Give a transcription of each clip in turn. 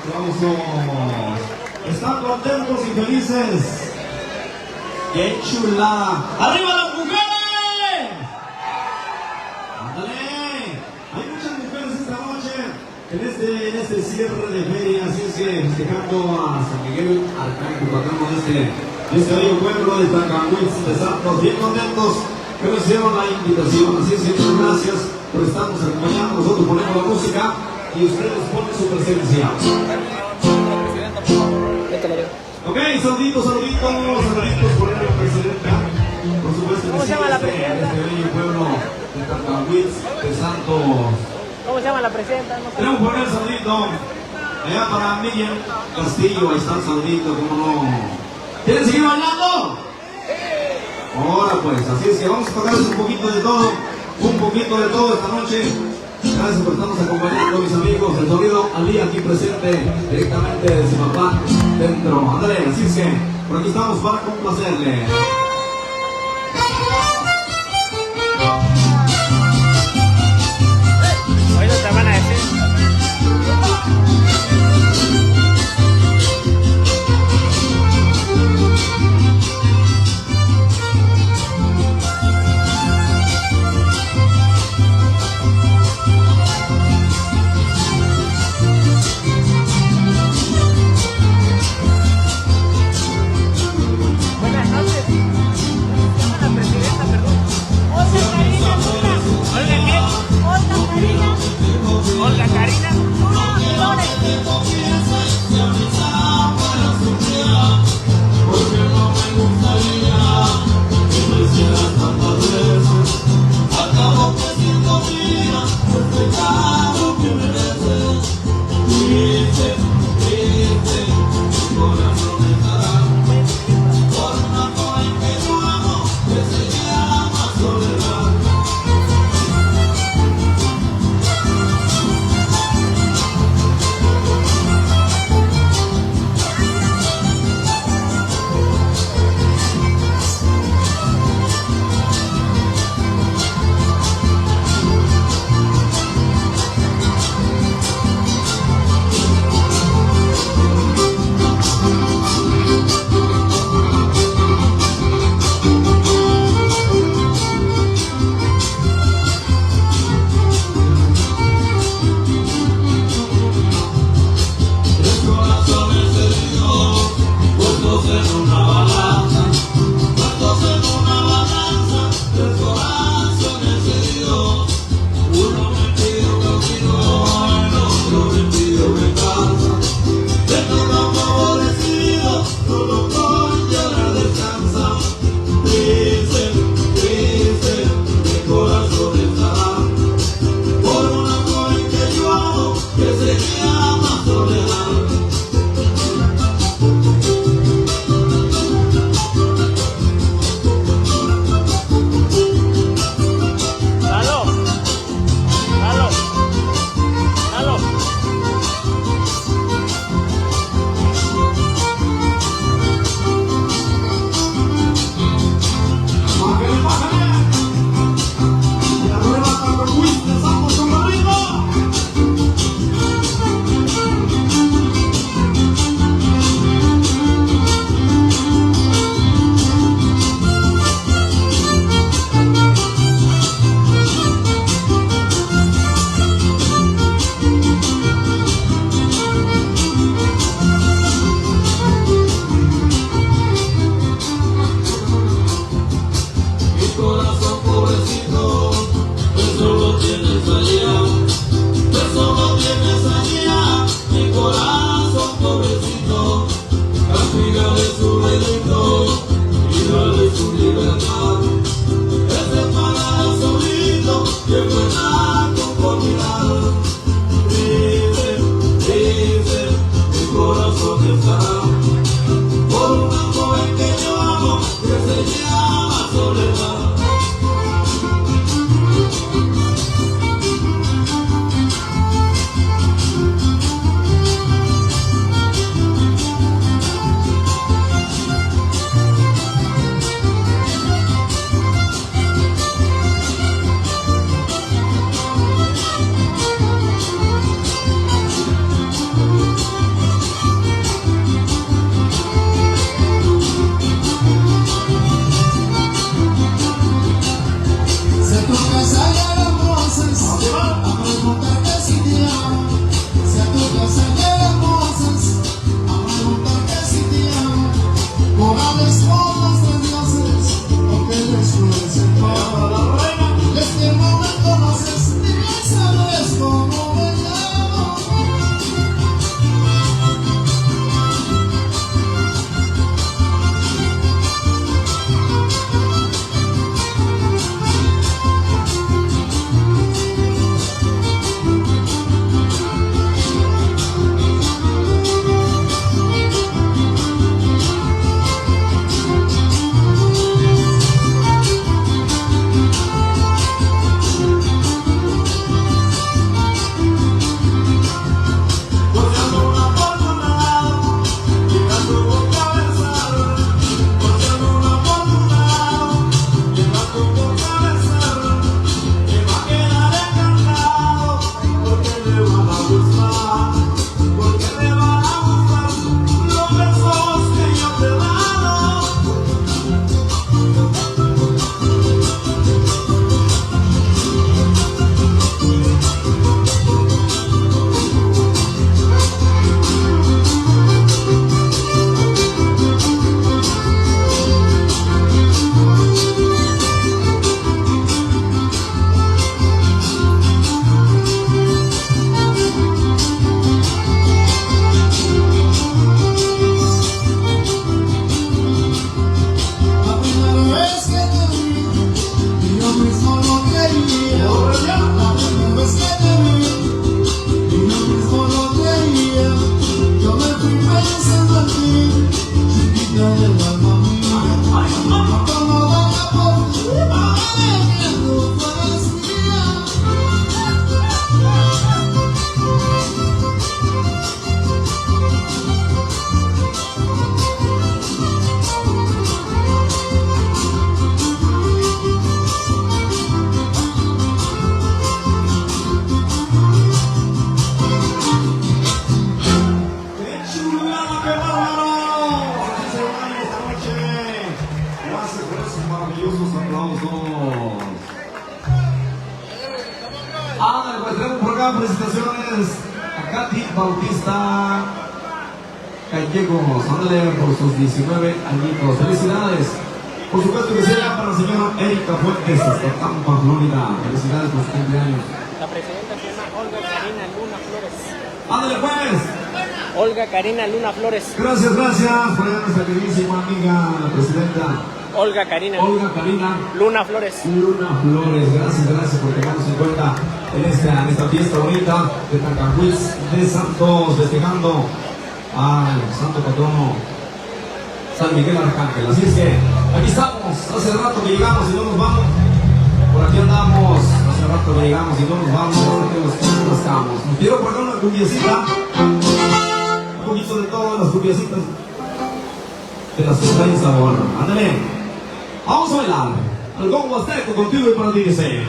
Aplausos. ¿Están contentos y felices? ¡Qué chulada! ¡Arriba las mujeres! ¡Ándale! Hay muchas mujeres esta noche en este cierre de feria, así es que festejando a San Miguel Arcángel, patrón de este bello pueblo de Tacahuitz de Santos, bien contentos que nos hicieron la invitación. Así es que muchas gracias por estarnos acompañando. Nosotros ponemos la música y ustedes ponen su presencia. Ok, saluditos por la presidenta. Por supuesto, ¿cómo se llama la presidenta? Este bello pueblo de Tacahuitz de Santos. ¿Cómo se llama la presidenta? No sé. Tenemos por el saludito allá para Miriam Castillo. Ahí está el saludito, cómo no. ¿Quieren seguir bailando? Ahora pues, así es que vamos a tocarles un poquito de todo esta noche. Gracias por estarnos acompañando, mis amigos. El sonido Ali aquí presente directamente de Zimapán dentro. Ándale, así es que por aquí estamos para complacerle. Hoy no te van a decir. Buenas noches. ¿Cómo se llama la presidenta, perdón? Olga Karina Luna. ¿Olga qué? Olga Karina. Olga maravillosos aplausos. Ándale, pues tenemos por acá felicitaciones a Katy Bautista Gallegos, ándale por sus 19 añitos. Felicidades. Por supuesto que sea para la señora Erika Fuentes hasta Tampa, Florida. Felicidades por su cumpleaños. La presidenta se llama Olga Karina Luna Flores. Ándale pues. Olga Karina Luna Flores. Gracias, gracias. Por allá nuestra queridísima amiga, la presidenta Olga Karina Luna Flores. Luna Flores, gracias por tenernos en cuenta en esta fiesta bonita de Tancanhuitz de Santos, festejando al santo patrono San Miguel Arcángel. Así es que aquí estamos, hace rato que llegamos y no nos vamos. Por aquí andamos, hace rato que llegamos y no nos vamos, porque nos estamos. Nos quiero poner una cumbiecita, un poquito de todas las cumbiecitas de las que traen sabor. Ándale. Vamos a bailar al Congo Azteco contigo y para ti dice.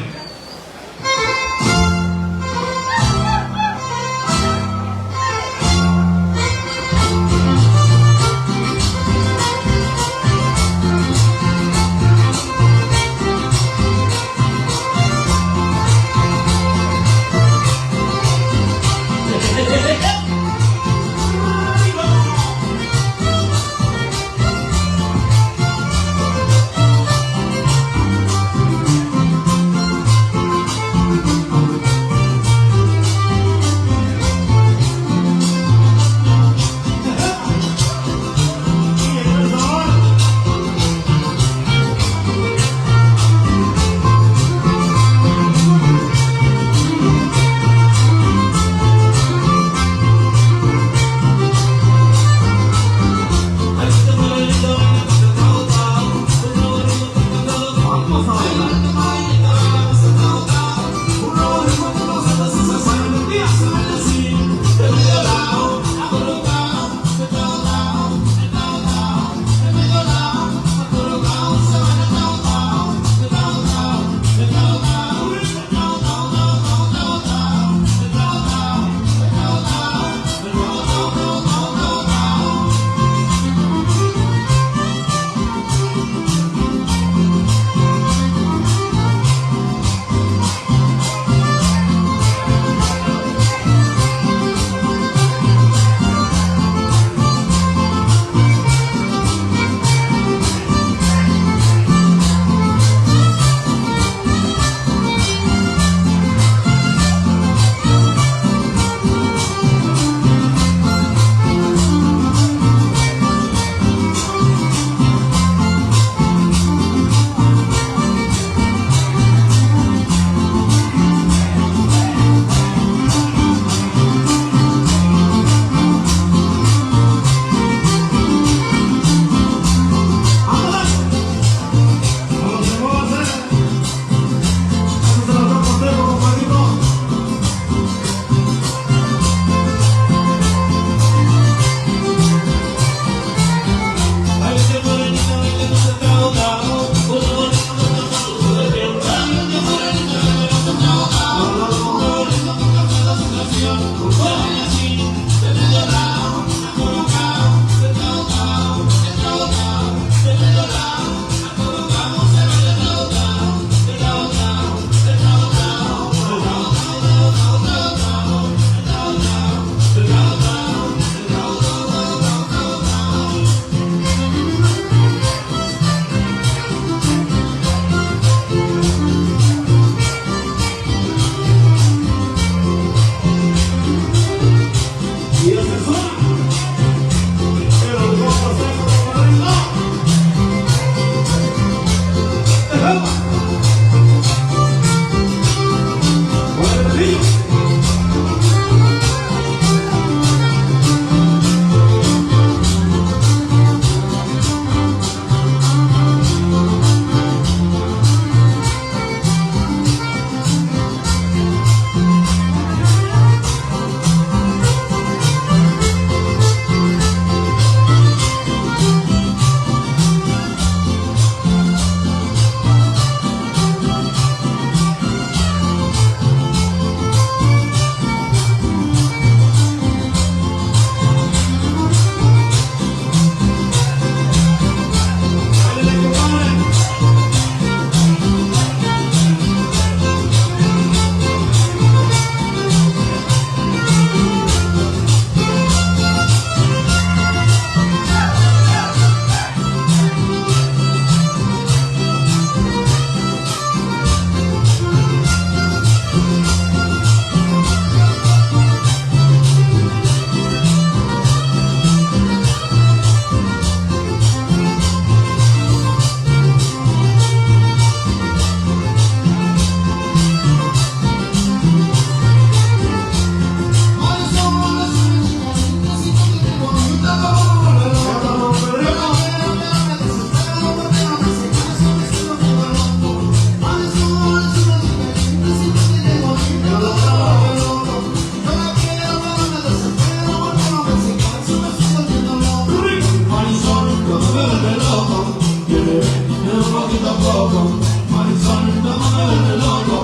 poquito a poco, Marisol, no me vuelve loco,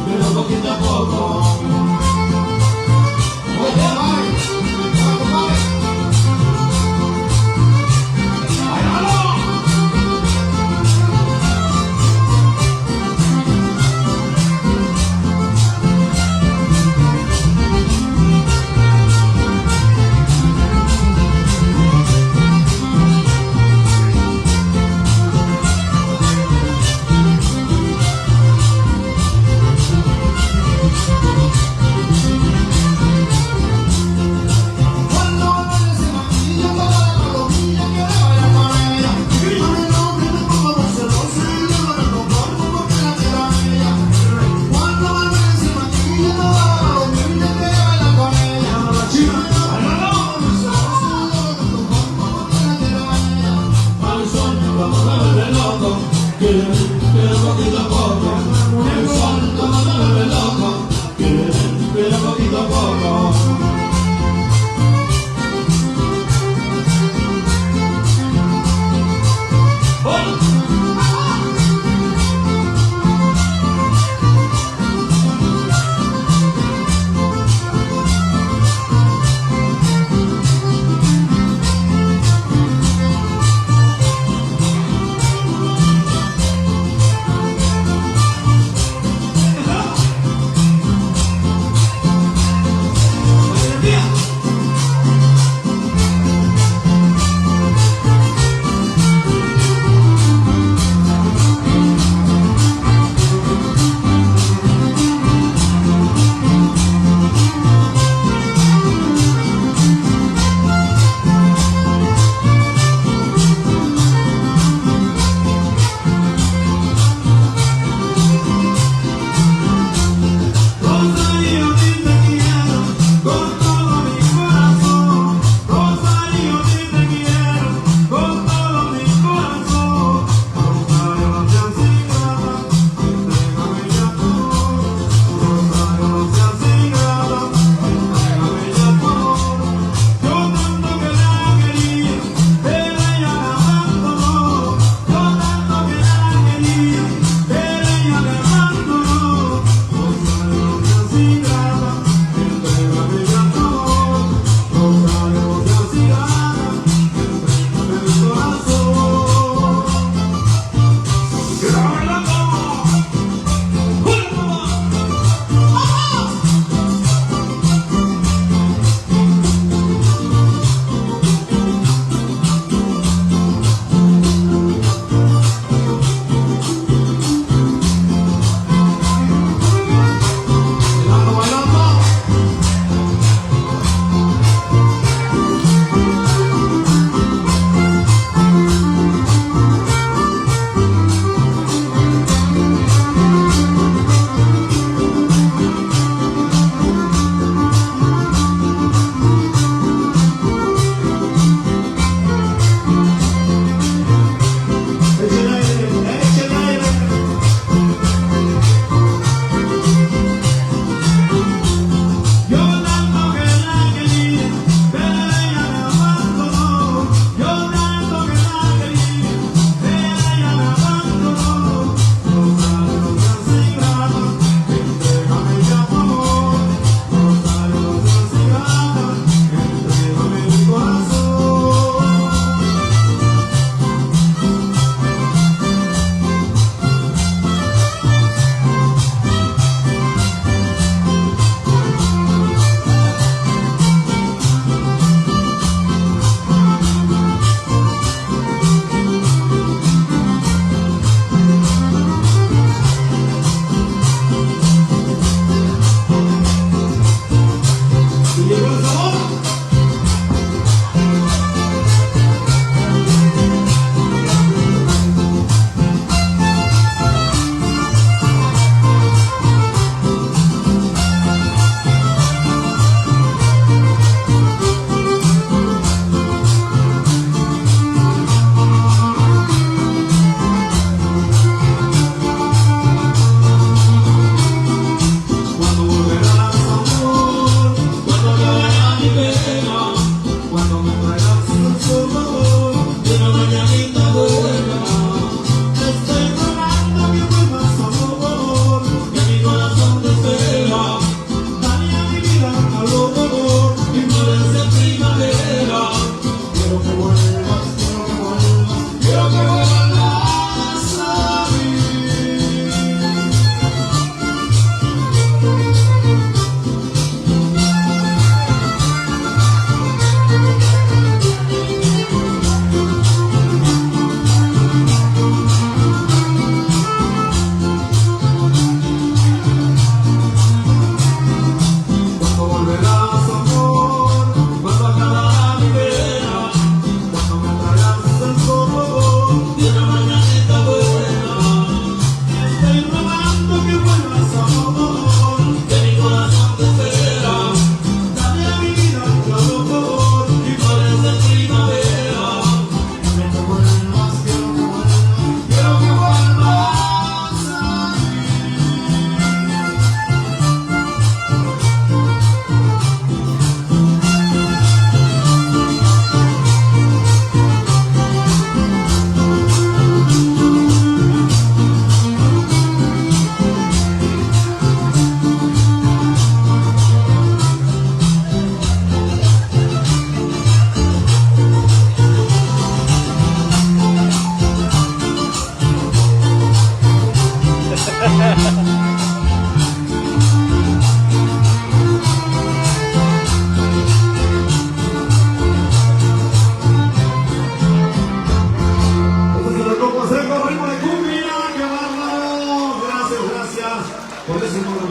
quiero poquito a poco. Oye, bye. Quiero poquito a poco, el sol no me vuelve loco, quiero poquito a poco.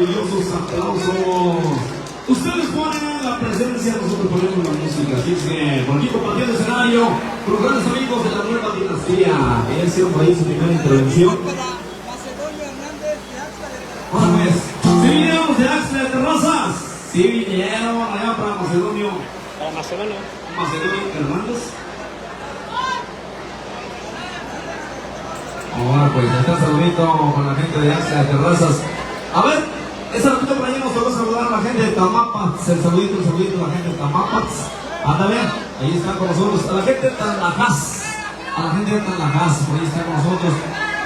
maravillosos aplausos. Ustedes ponen la presencia, nosotros ponemos la música. Así es que por aquí compartiendo el escenario con los grandes amigos de la nueva dinastía. Que ya hicieron por ahí su primera intervención. Bueno, pues, si vinieron de Axla de Terrazas, si vinieron allá para Macedonio. Para Macedonia. Macedonio Hernández. Ahora pues, está saludito con la gente de Axla de Terrazas. A ver, ese ratito por ahí nos va a saludar a la gente de Tamapas. El saludito, a la gente de Tamapas. Ándale, ahí está con nosotros. A la gente de Tanlajas. A la gente de Tanlajas, por ahí está con nosotros.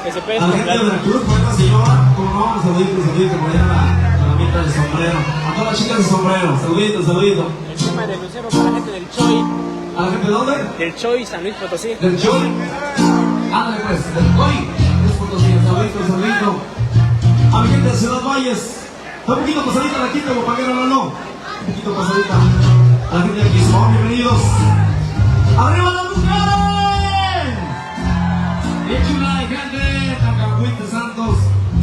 Que se puede A la gente de Veracruz, por la señora, como no, un saludito, por allá a la mitad del sombrero. A todas las chicas de sombrero, saludito. El tema de Lucero para la gente del Choy. ¿A la gente de dónde? Del Choy, San Luis Potosí. Del Choy. Ándale pues, del Choy. Es Potosí, saludito. A mi gente de Ciudad Valles. Está un poquito pasadita la quinta, compañero, no. Un poquito pasadita. A la gente de aquí, bienvenidos. ¡Arriba las mujeres! Bien chula de gente, Tancahuite Santos.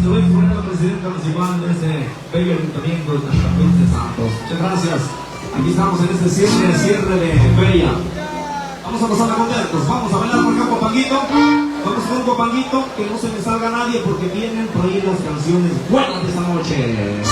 Se voy a poner al presidente municipal de este bello ayuntamiento de Tancahuite Santos. Muchas gracias. Aquí estamos en este cierre de feria. Vamos a pasarla contentos. Vamos a bailar por acá, Copanguito. Vamos con un Copanguito, que no se me salga nadie porque vienen por ahí las canciones buenas de esta noche.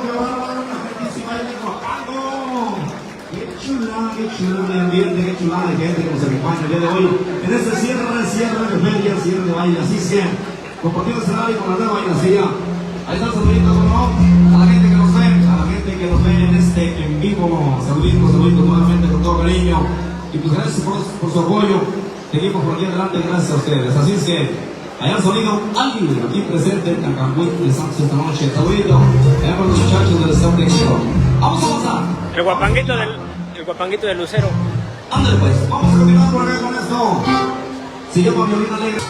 que bárbaro, la gente se baila guapando. Qué chula el ambiente, qué chulada de gente que nos acompaña el día de hoy. En este cierre de feria, cierre de baile, así es que compartiendo este radio con la nueva bailasilla. Ahí está el saludito, ¿no? A la gente que nos ve, en este en vivo. Saluditos nuevamente con todo cariño. Y pues gracias por su apoyo. Seguimos por aquí adelante, gracias a ustedes. Así es que allá el sonido alguien aquí presente en Cancún de Santos esta noche. Saludito, allá con los muchachos del Estado de México. Vamos a avanzar. El guapanguito del Lucero. Ándale pues, vamos a continuar por acá con esto. Se llama Violín Alegre.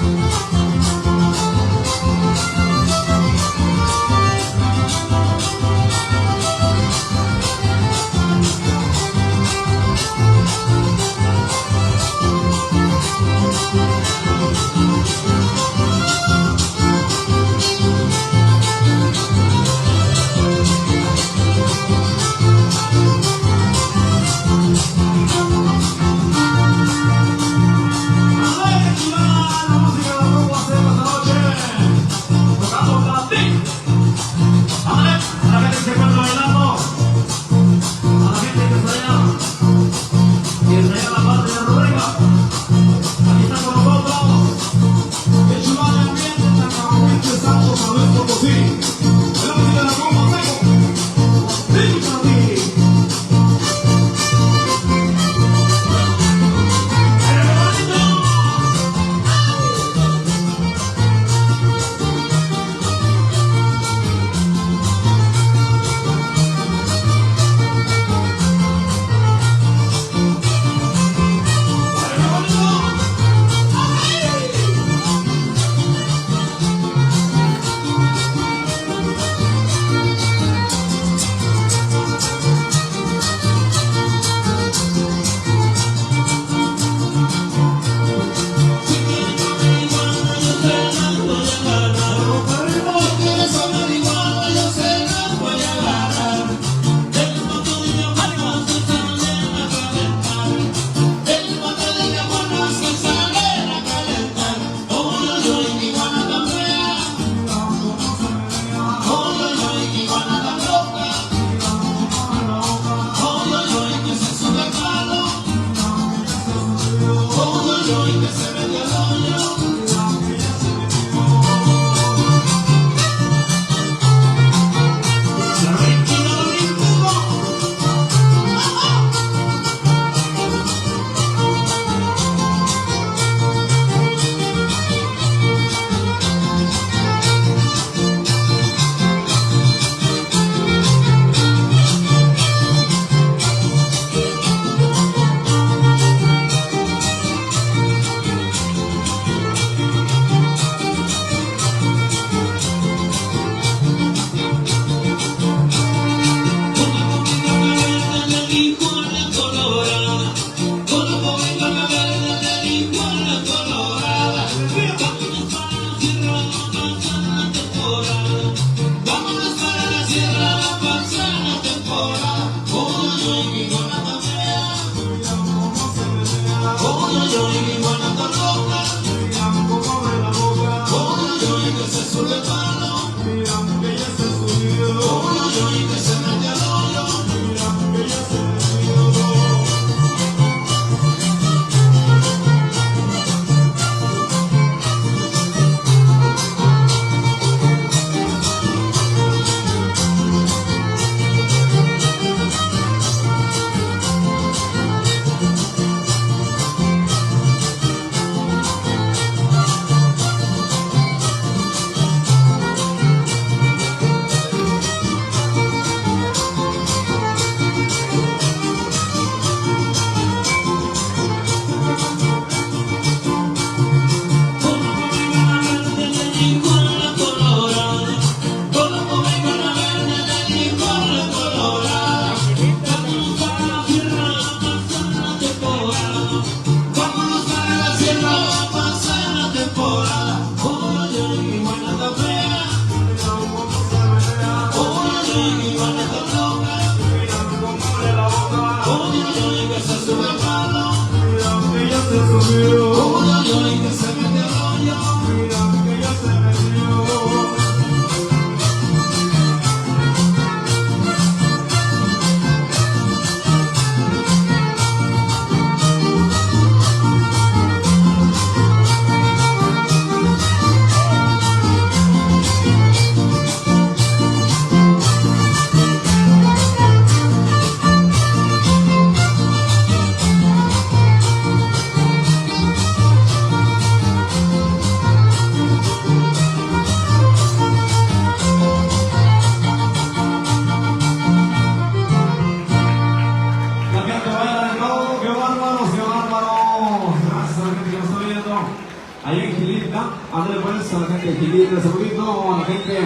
Magnífica. Ándale pues a la gente de Quilín, el saludito, a la gente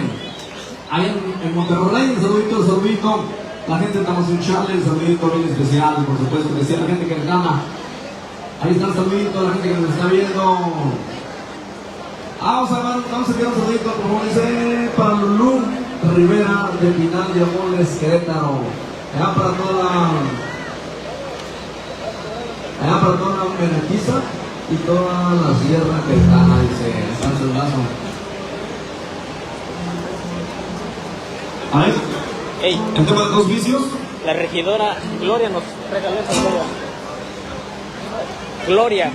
allá en Monterrey, el saludito. La gente de Tamazunchale, el saludito bien especial, por supuesto que sí, a la gente que nos gana. Ahí está el saludito, a la gente que nos está viendo. Vamos a enviar un saludito, como dice, para Lulú Rivera de Pinal de Amoles, Querétaro. Allá para toda la Menequiza y toda la sierra queretana, dice, está en su brazo. A ver, Ey, el tema de los vicios. la regidora Gloria nos regaló esa joya. Gloria,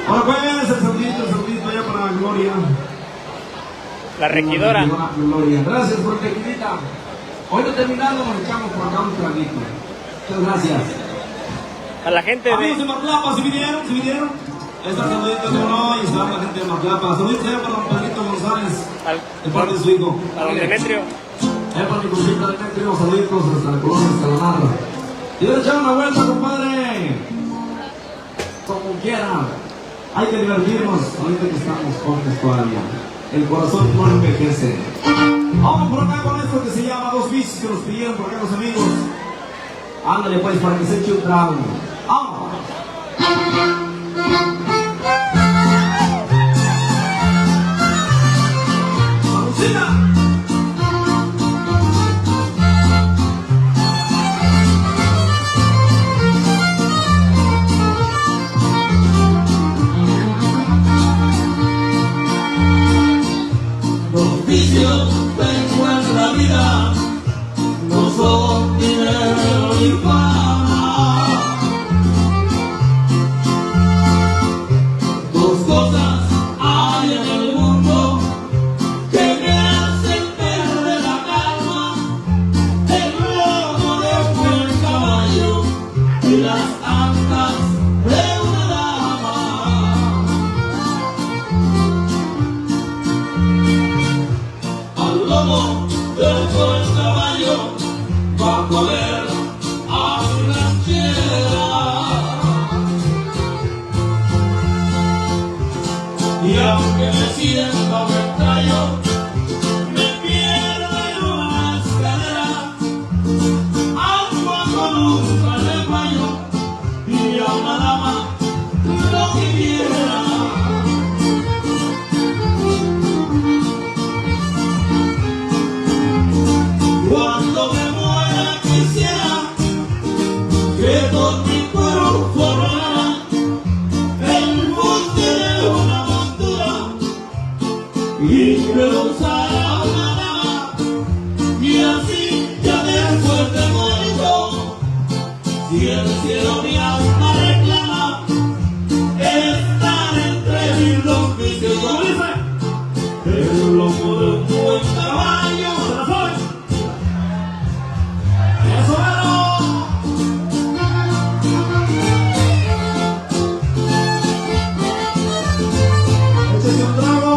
Ahora pues, el saludito allá para Gloria. la regidora. Gloria, gracias por la tequilita. Hoy no terminado, nos echamos por acá un traguito. Muchas gracias. A la gente Amigos de de... Matlapa, ¿sí vinieron? Ahí está el saludito, como no, ahí está la gente de Matlapa. Saluditos allá para don Pedrito González, de parte de su hijo. A don Demetrio. Allá para mi cosita Demetrio, saluditos hasta la colonia Escalamar. Y voy a echar una vuelta, compadre. Como quiera. Hay que divertirnos, ahorita que estamos jóvenes todavía. El corazón no envejece. Vamos por acá con esto que se llama Dos Vicios, que nos pidieron por acá los amigos. Ándale pues, para que se eche un trago. ¡Vamos! ¡Salucina! Los vicios tengo en la vida no son dinero ni fama. Dos cosas hay en el mundo que me hacen perder la calma: el lomo de un buen caballo y las ancas de una dama. Al lomo del buen caballo va a comer a mi ranchera, y aunque me sienta buen gallo, me pierdo en una escalera. Agua con un caballo y a una dama lo que quiera. Cuando me muera quisiera que con mi cuerpo formara el monte de una montura y que lo usara una dama, y así ya después de muerto, si el cielo mi alma reclama, estar entre mis dos vicios. Como dice, el lomo de un buen caballo, ¿se la saben? ¡Eso era! Échese un trago.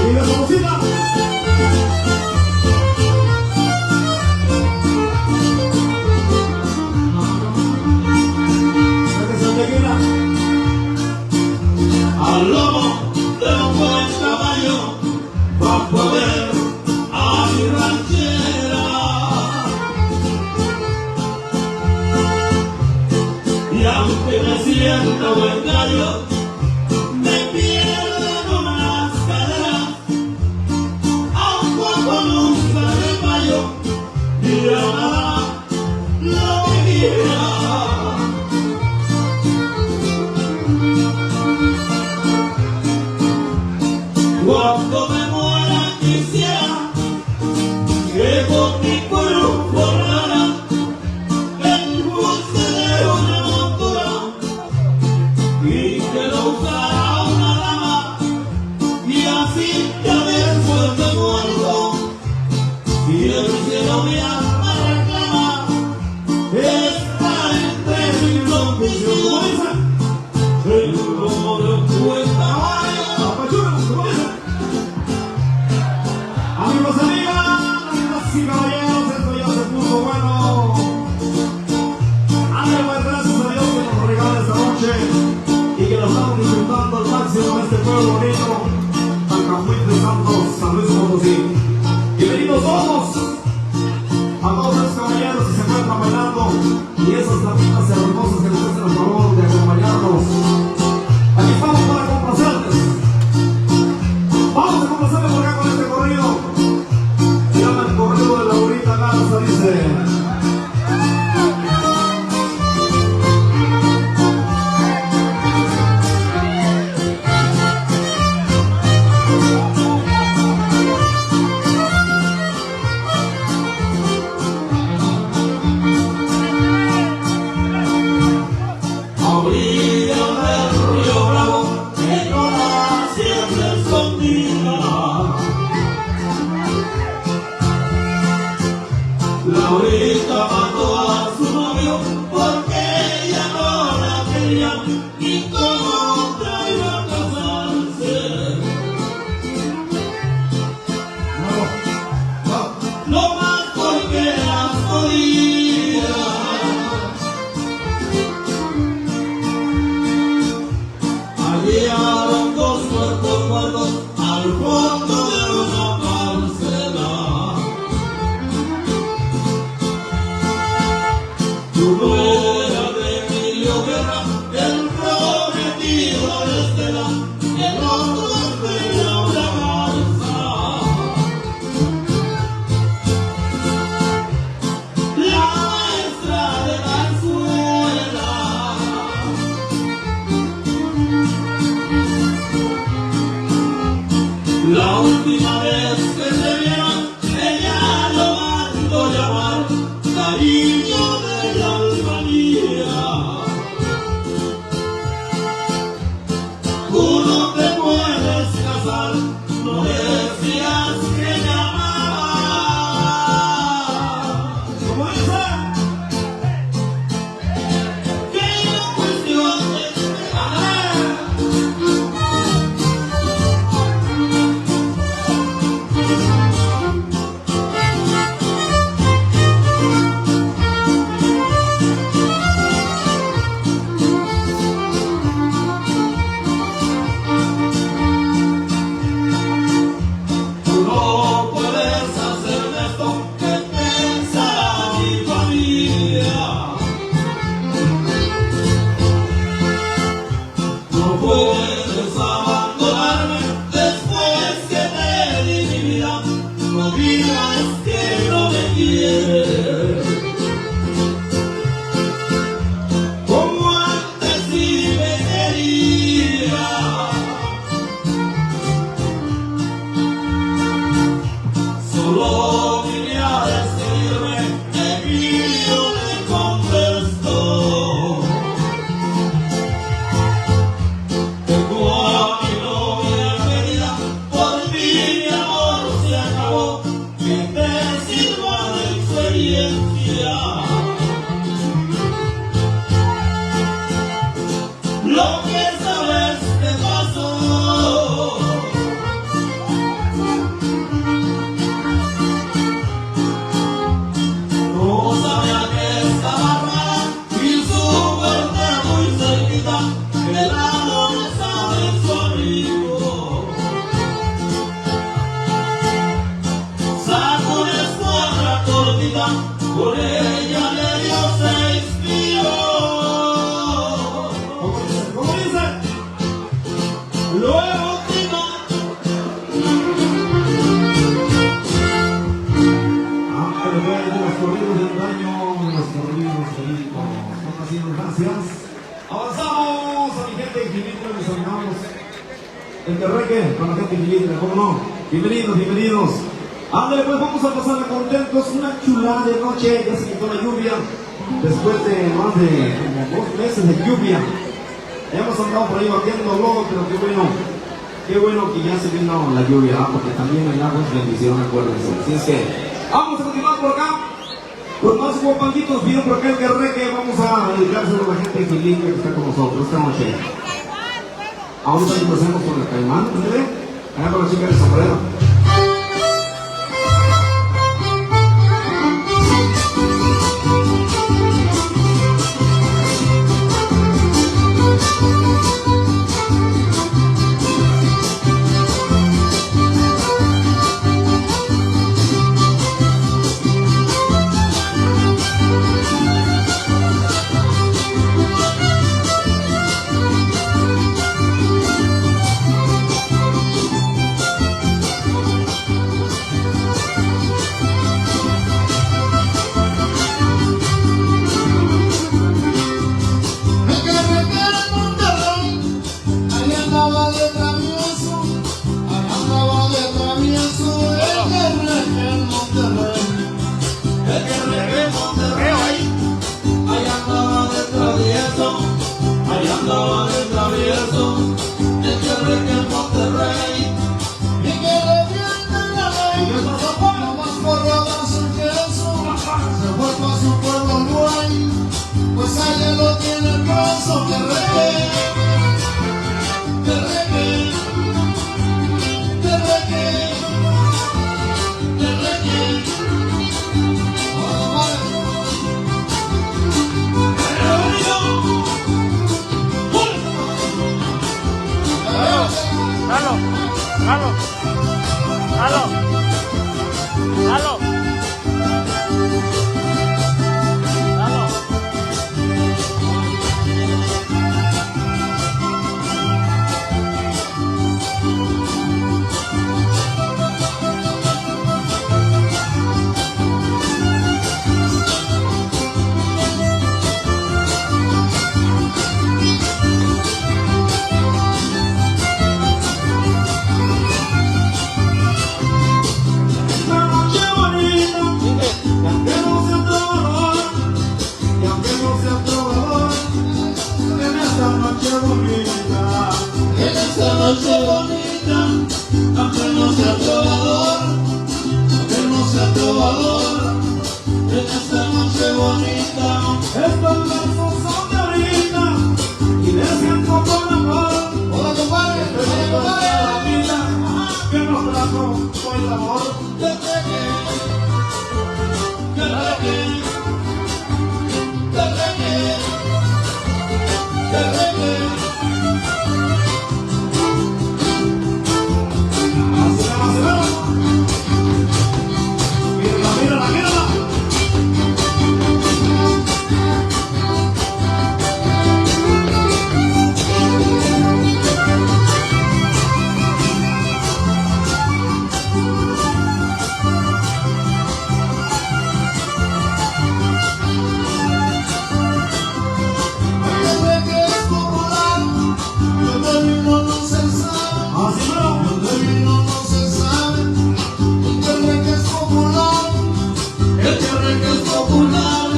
Y la salucita. Sáquese el tequila. Al lomo de un buen caballo va a poder a mi ranchera, y aunque me sienta buen gallo, me pierdo en unas caderas. Agua con un caballo y a una dama lo que quiera. Cuando me muera quisiera que con mi cuerpo formara el monte de una montura y que lo usara una dama, y así ya después de muerto, si el cielo mi alma reclama, estar entre mis dos vicios. Como dice, el lomo de un buen caballo. Apachurros, como dice. Amigos, amigas y caballeros, esto ya se puso bueno. Ándale, pues, gracias a Dios que nos regala esta noche y que lo estamos disfrutando. ahorita mató a su novio porque ella no la quería ni como otra iba a casarse. No más porque las podía. Hallaron dos cuerpos muertos al fondo de una parcela. Uno era de Emilio Guerra, el prometido de Estela, el otro de Laura Garza. La maestra de la escuela. La última vez que se vieron, ella lo mandó llamar cariño del alma mía. Tú no te puedes casar, no decías que me amabas. ¿Cómo dice? Que no cuestión de ganar. Tú no puedes hacer de esto que pensará mi familia. No puedes abandonarme después que te di mi vida. No digas que no me quieres. Como antes sí me quería. Solo vine a decirme, Emilio me contestó. Tengo a mi novia querida, por ti mi amor se acabó, que te sirva de experiencia. Lo que sabes te pasó. No sabía que estaba rara y su muerte muy cerquita, que la molesta de su amigo. Sacó una escuadra cortita, por ella le dio 6 tiros. ¿Cómo dice? Luego tiró. Pero bueno, los corridos del daño, los corridos felitos. Son haciendo gracias. Avanzamos a mi gente infinita, les saludamos. El Guerreque, con la gente infinita, ¿cómo no? Bienvenidos, bienvenidos. Ándale, pues vamos a pasarla contentos. Una chulada de noche, ya se quitó la lluvia. Después de más de como 2 meses de lluvia. Hemos andado por ahí batiendo lodo, pero qué bueno que ya se vino la lluvia, porque también el agua es bendición, acuérdense. Así es que vamos a continuar por acá. Con más guapanquitos, vino por acá el Guerreque. Vamos a dedicárselo a la gente infinita que está con nosotros esta noche. Ahorita empecemos con el Caimán, ¿entendés? Allá con la chica del sombrero. ser trovador en esta noche bonita. Estos versos son de ahorita y les siento con amor. Hola compadre, hola compadre. La vida que nos trajo fue el amor. Que reggae, que reggae, que reggae, que reggae. Mírala, mírala, mírala. El reggae es popular, el término no se sabe. Así mero. El término no se sabe. El reggae es popular, el reggae es popular.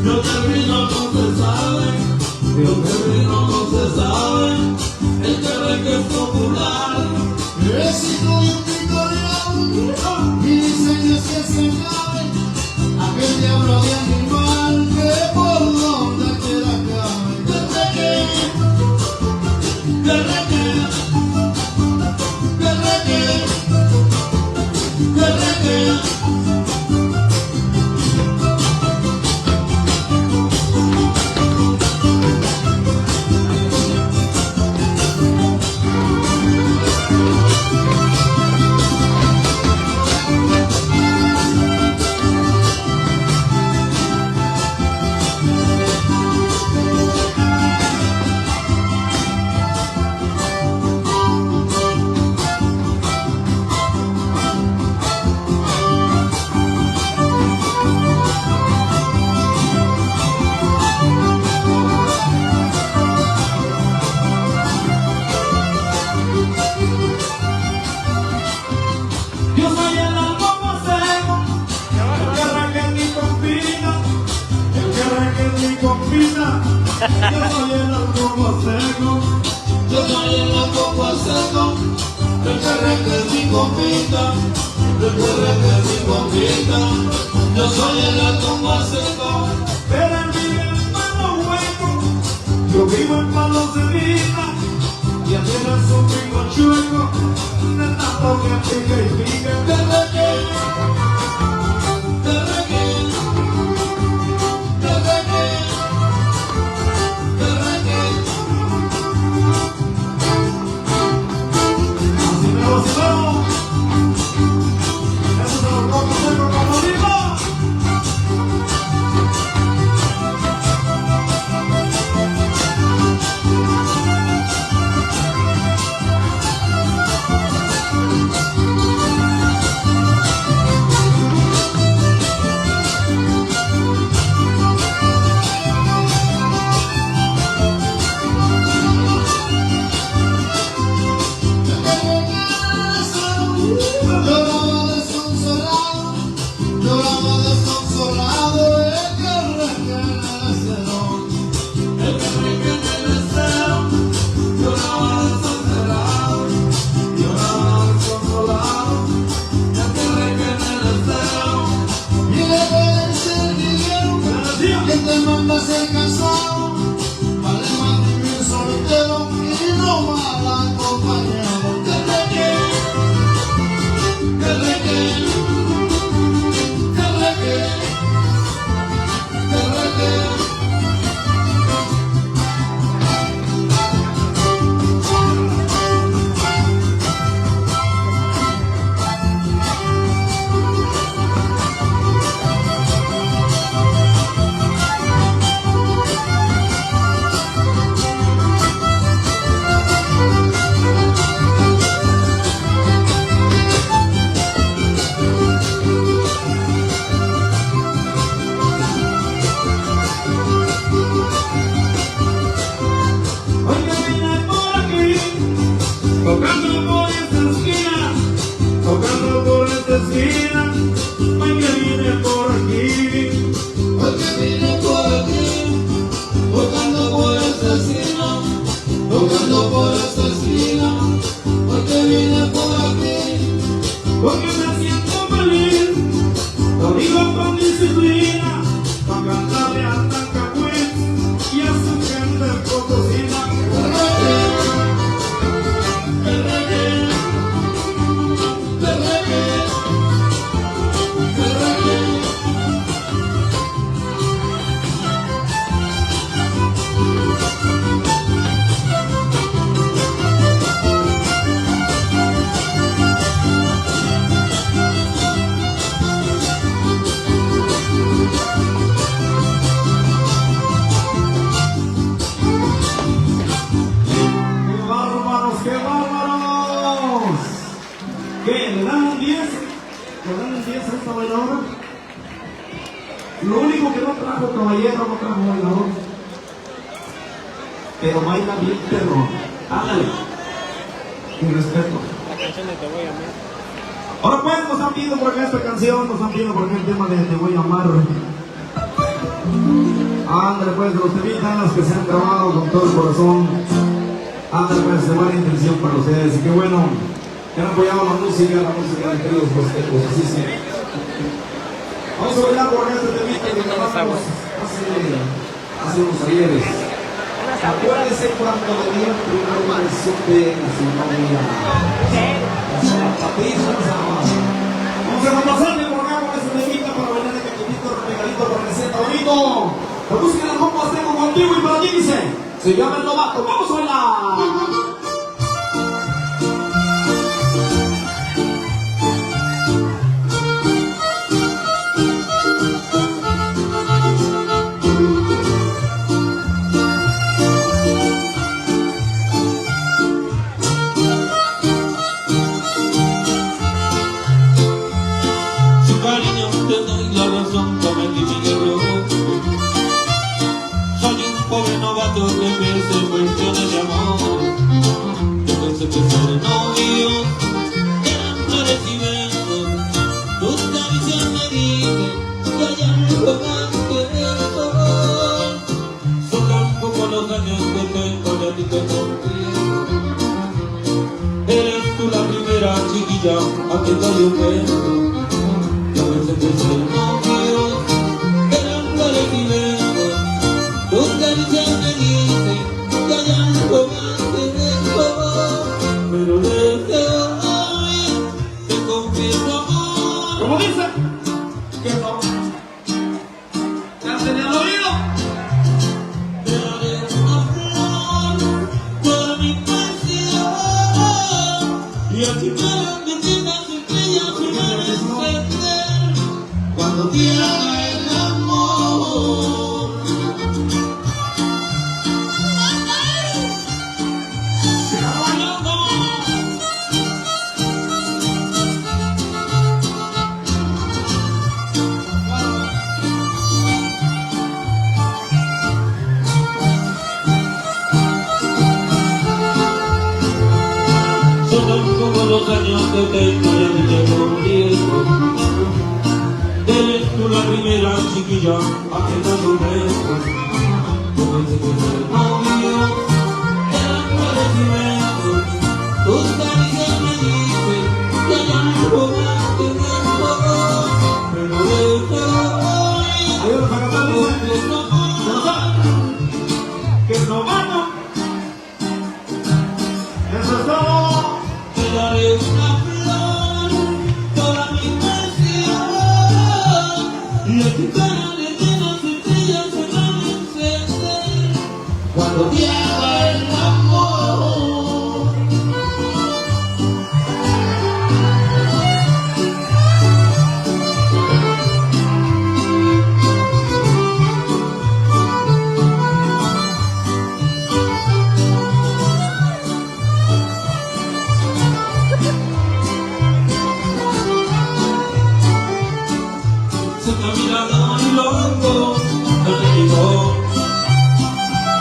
El término no se sabe. El término no se sabe. El reggae es popular. Es hijo de un victoriano y dicen Dios que se acabe aquel diablo de animal que por donde quiera cabe. Que reggae, que reggae, que reggae, que reggae. Yo soy el algo seco, el que reggae ni compita, el que reggae ni compita. Yo soy el algo seco, Yo soy el coco seco, el que reggae sin compita, el que reggae sin compita. Yo soy el coco seco, pero él vive en palos huecos. Yo vivo en palos de vida y él tiene su pico chueco, de tanto que pica y pica. que reggae, que reggae, que reggae, que reggae. Así mero, así mero. Eso se lo toco seco como digo. Ser casado, vale más vivir soltero y no mal acompañado. Que reggae, que reggae, que reggae, que reggae. Lo único que no trajo caballero, no trajo bailador. Pero baila bien perro. Ándale. Sin respeto. La canción de Te Voy a Amar. Ahora pues nos han pedido por acá esta canción, nos han pedido por acá el tema de Te Voy a Amar. Ándale pues, los temitas que se han grabado con todo el corazón. Ándale pues, de buena intención para ustedes. Y qué bueno que han apoyado la música de queridos bosquetos. Así es que vamos a bailar por acá este temita que grabamos hace unos ayeres. Acuérdese cuando le di el primer besote a su novia. Vamos a repasarle por acá con ese temita para bailar de cachitito, repegadito, por receta bonito. Pues busquen las compas, tengo contigo y para ti dice, se llama el novato, vamos a bailar. Cariño, te doy la razón, cometí mi error. Soy un pobre novato que piensa en cuestiones de amor. Yo pensé que ser novio eran flores y besos. Tus caricias me dicen que ya no más que eso. Son tan pocos los años que tengo de ti que contigo. Eres tú la primera chiquilla a que doy un beso. Que ser novio eran flores y besos. Tus caricias me dicen que hay algo más que eso. Pero desde hoy te confieso amor. ¿Cómo dice? Que no. ¿Ya tenía el oído? Te daré una flor, toda mi pasión. Y así para que tengas estrellas y me encender cuando te haga el amor. Son tan pocos los años que tengo y a mí te confieso. Eres tú la primera chiquilla a que te doy un beso. Yo pensé que ser novio eran flores y besos. Tus caricias me dicen que hay algo más que eso. Pero desde hoy Ahí los acatados dicen, confieso amor. que no vamos. Eso es todo. Te daré una flor, toda mi pasión. Y a tu cara le llenas estrellas se van a encender cuando te haga el amor. Se te ha mirado muy loco, no te digo.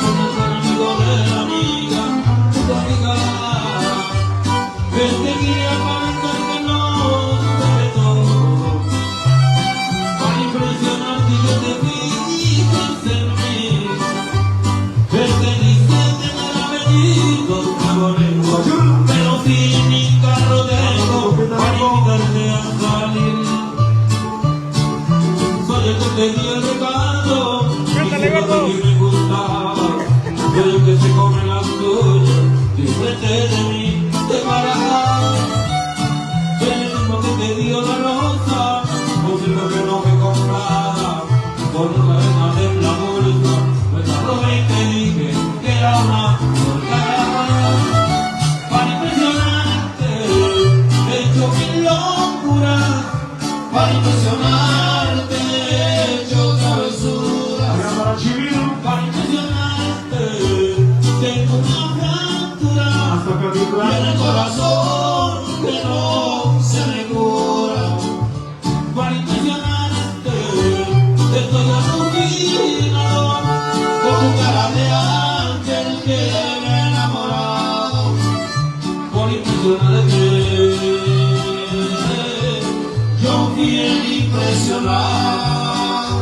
Eres el amigo de la amiga, de tu amiga. Él te quería aparentar que no sabe todo. Para impresionarte yo te fijas en mí. Él te dice tener apellidos favorecidos, pero sin mi carro dejo para invitarte a salir. Soy el que te di el regalo, Cántale, y gordo. que me gustaba. Soy el que se come las tuyas, y frente de mí te barajas. Soy el mismo que te dio la rosa, por cierto que no me compraba. Por una cadena de la bolsa, me la robé y te dije que era una porcada. Para impresionarte, he hecho mil locuras. Para impresionarte, he hecho travesuras. Para Chivino, Para impresionarte, tengo una fractura hasta que y en el corazón que no se me cura. Para impresionarte, estoy alucinado con tu cara de ángel que me he enamorado por impresionarte. Yo bien impresionado.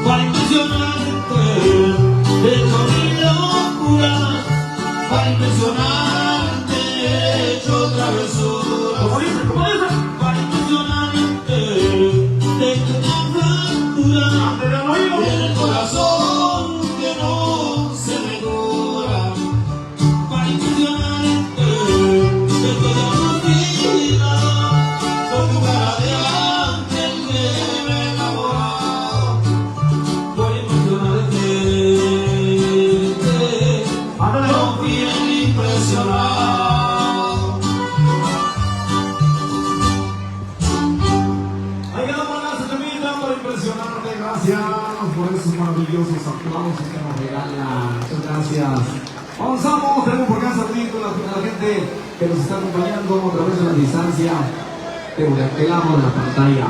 Para impresionarte de toda mi locura, para impresionarte he hecho travesura. Para impresionarte de una fractura en el corazón que no se me cura. Para impresionarte de toda mi vida con tu cara de ángel que me he enamorado. Voy a impresionarte, yo bien impresionado. Ahí quedó para las semillas para impresionarte. Gracias por esos maravillosos aplausos que nos regalan. Muchas gracias. Avanzamos, tenemos por acá saludito a la gente que nos está acompañando a través de la distancia de aquel lado de la pantalla.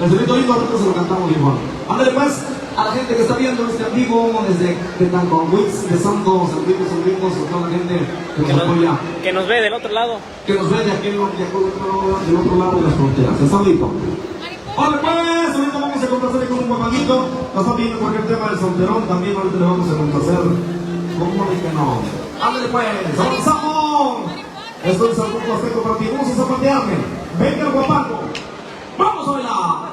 El cielito lindo, ahorita se lo cantamos igual. Ándale pues, a la gente que está viendo este en vivo desde Tetanconwitz, de Santos, saluditos a toda la gente que nos apoya, Que nos ve del otro lado. que nos ve de aquí del otro lado de las fronteras. El saludito. Vale pues, ahorita vamos a complacer con un guapanguito. Nos está pidiendo cualquier tema del solterón, también ahorita le vamos a complacer. ¿Cómo de que no? Ándale pues, avanzamos. Esto es el grupo Azteco para ti. Vamos a zapatearme. Venga el guapango. ¡Vamos a bailar!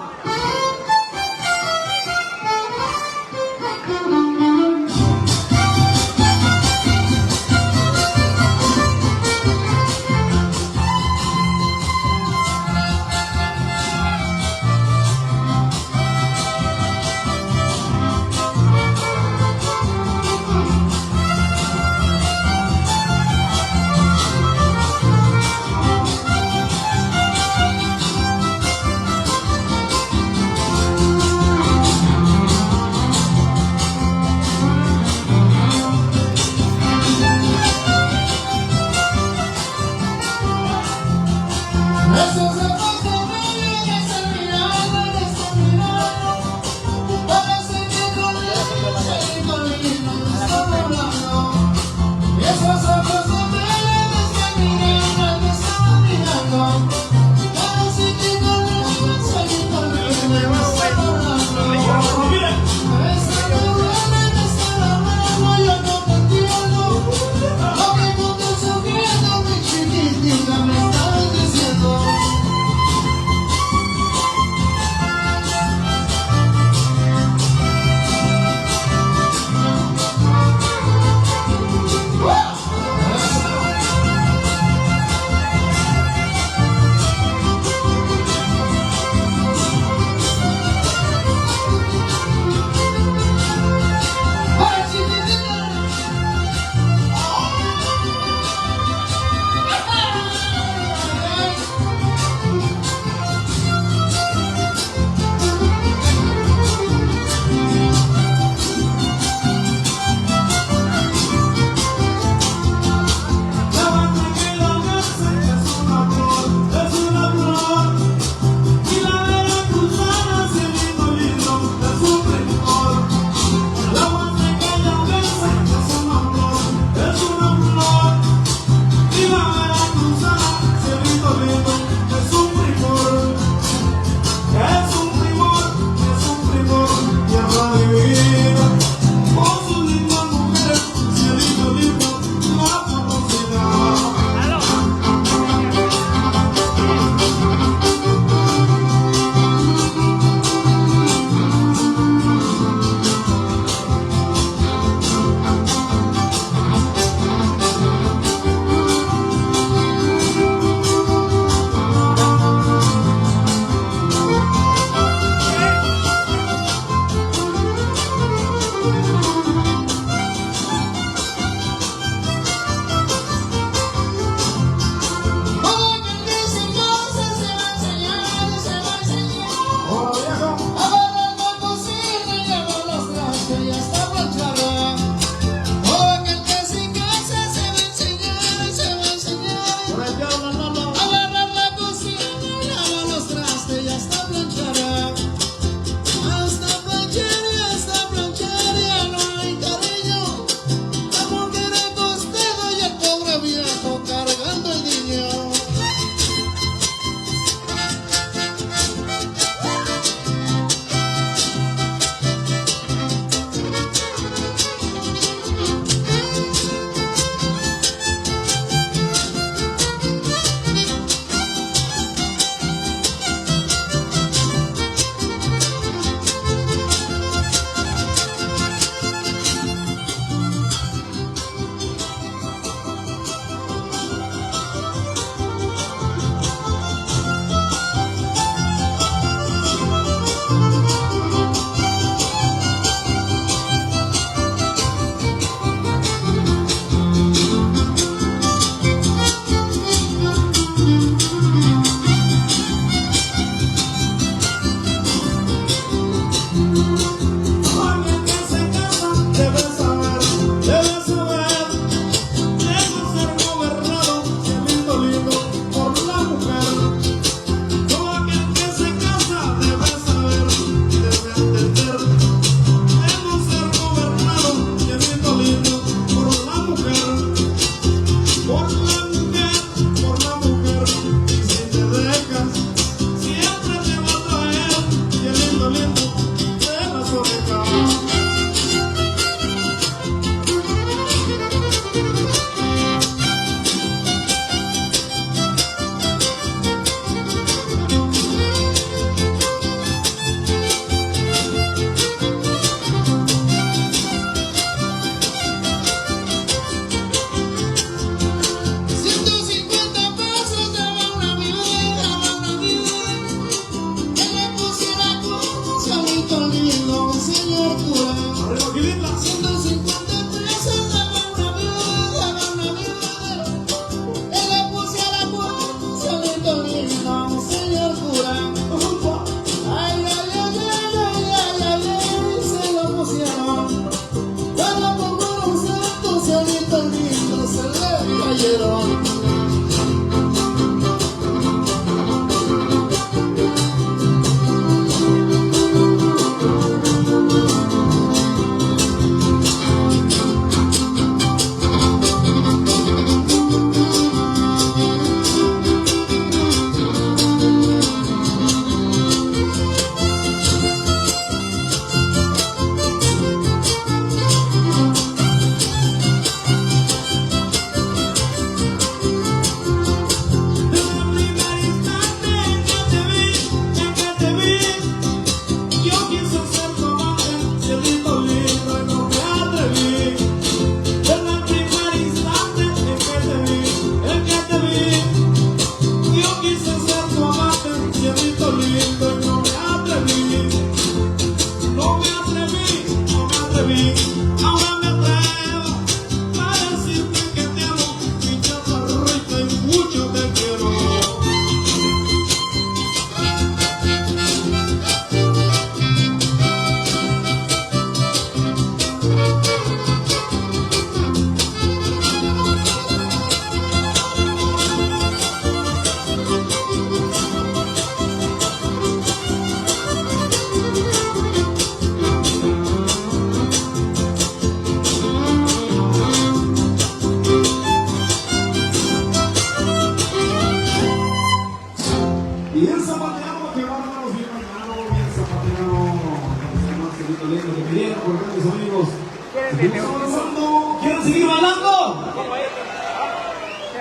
Seguimos avanzando. ¿Quieren seguir bailando?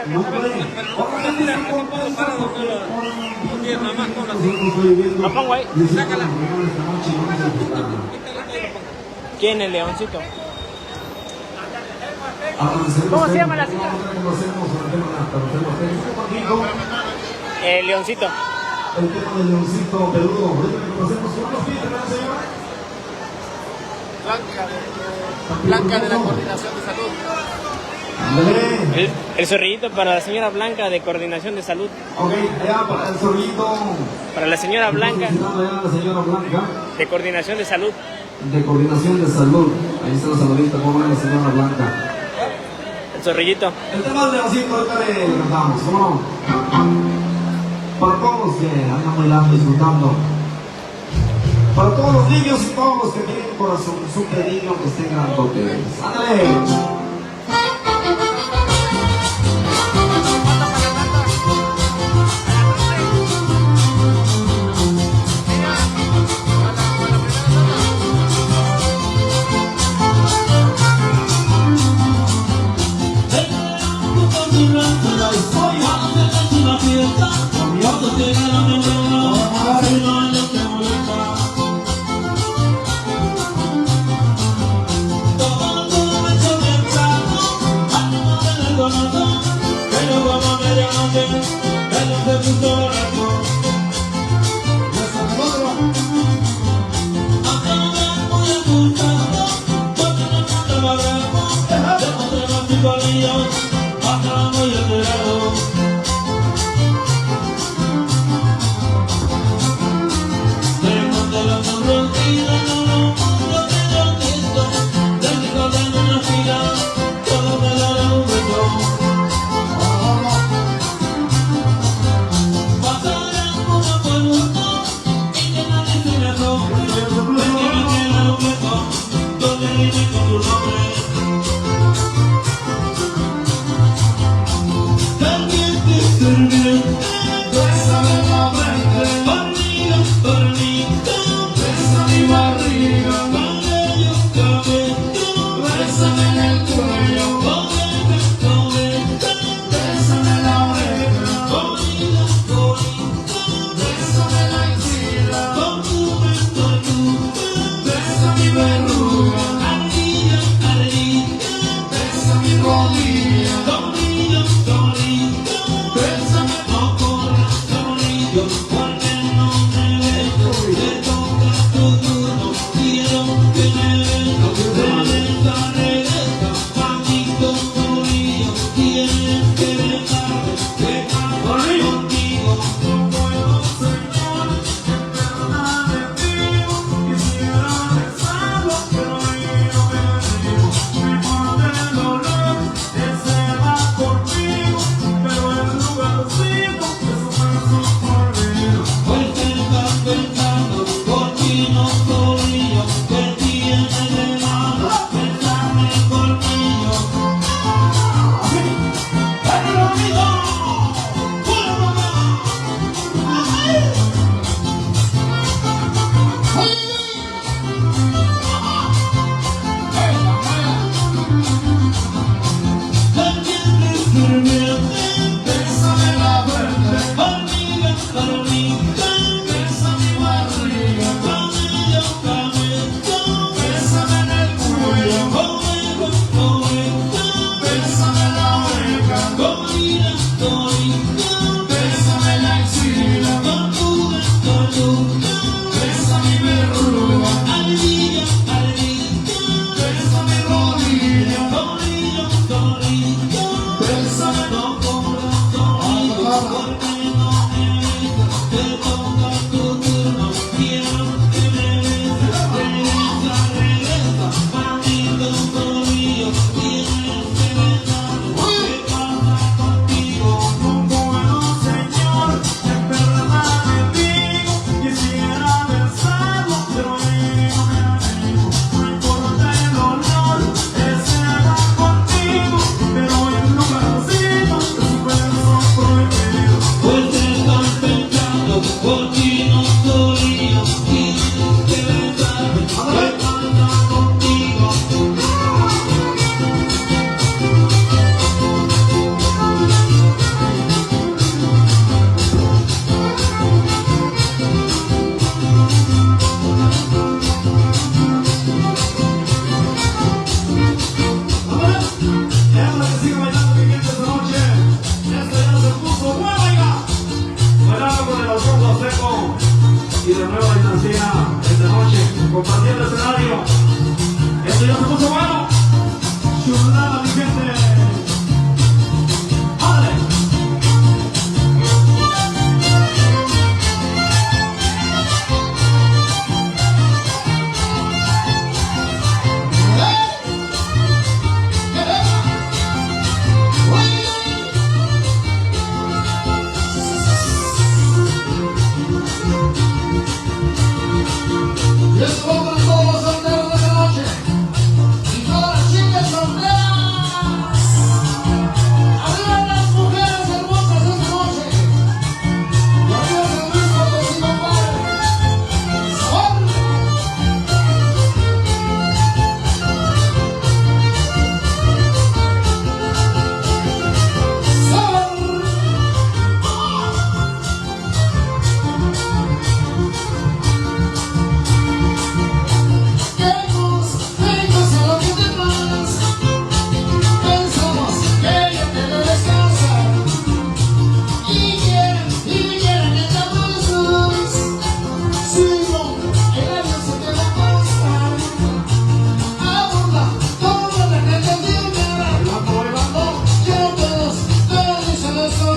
No pueden. Otra gente se compensa porque Lo pongo ahí. sácala. ¿Quién, el leoncito? ¿Cómo se llama la señora? El leoncito. El tema del leoncito peludo. Ahorita que conocemos, ¿cómo nos pide, señor? Blanca de la Coordinación de Salud. Ándale. El zorrillito para la señora Blanca de Coordinación de Salud. Ok, allá para el zorrito. Para la señora Blanca Allá la señora Blanca de Coordinación de Salud. de Coordinación de Salud. Ahí está la saludita, ¿cómo va la señora Blanca? El zorrillito. El tema del leoncito, ahorita le cantamos, ¿cómo no? Para todos los que andan bailando, disfrutando. Para todos los niños y todos los que tienen corazón, su pedido que estén grandotes. ¡Ándale!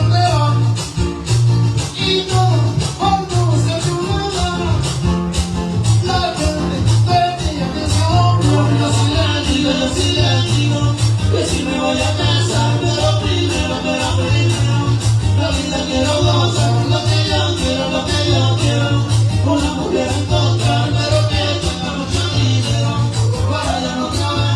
dónde van. Y todo cuando se ayuda. La gente tenía que saber. Yo sí le digo que si me voy a casar, pero primero, la vida quiero gozar, lo que yo quiero, una mujer encontrar, pero que tenga mucho dinero, para ya no trabajar.